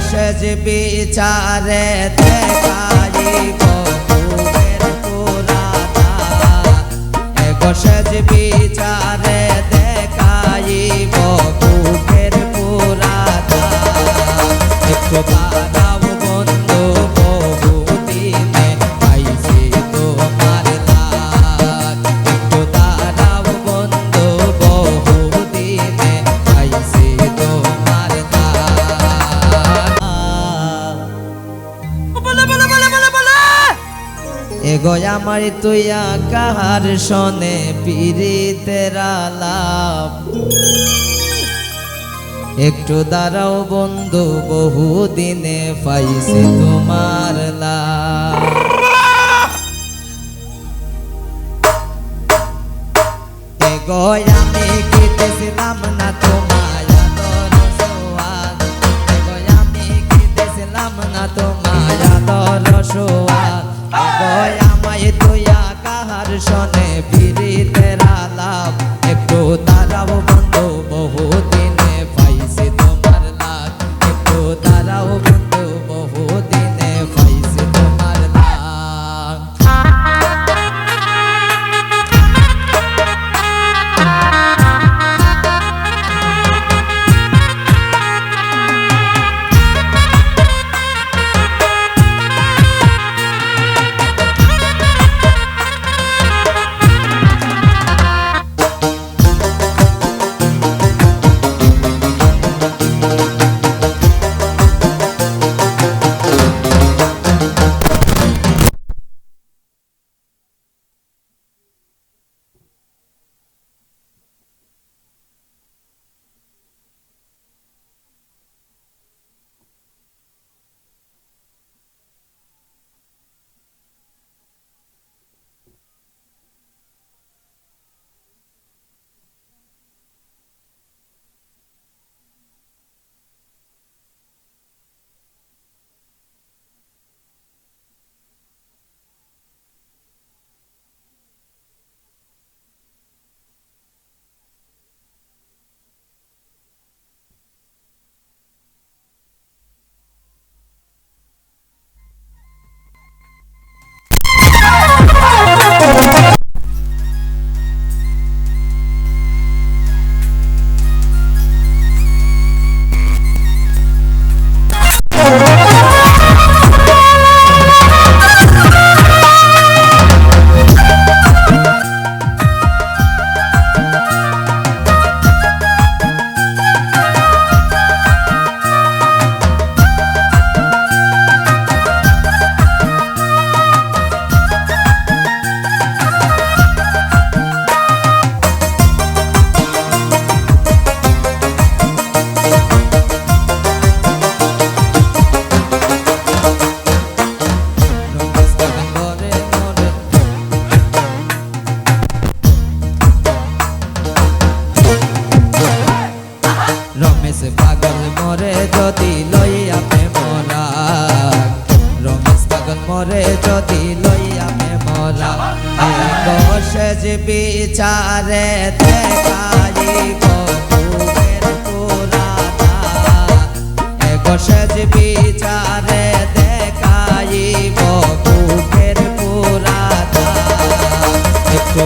সেজ বিচারে দেখাইব বুকের পুরানা সেজ বিচারে দেখাইব বুকের পুরানা একটু দাঁড়াও বন্ধু বহুদিনে পাইছি তোমার লাগ একটু দাঁড়াও বন্ধু বহুদিনে পাইছি তোমার এগো আমার তুইয়া কাহার শোনে পীড়িতের আলাপ একটু দাঁড়াও বন্ধু বহুদিনে পাইছি তোমার লাভ এগো আমি কিতেছিলাম না তোমায় আদর সোয়াদ এগো আমি কিতেছিলাম না তোমায় আদর সোয়াদ এগো আমায় তুইয়া কাহার শোনে পীড়িতের আলাপ একটু দাঁড়াও বন্ধু বহুদিনে পাইছি তোমার লাগ একটু দাঁড়াও বন্ধু বহুদিনে পাইছি তোমার লাগ রমেশ পাগল মরে যদি লইয়া প্রেমরা রমেশ পাগল মরে যদি লইয়া প্রেমরা সেজ বিচারে দেখাইব বুকের পুরানা সেজ বিচারে দেখাইব বুকের পুরানা একটু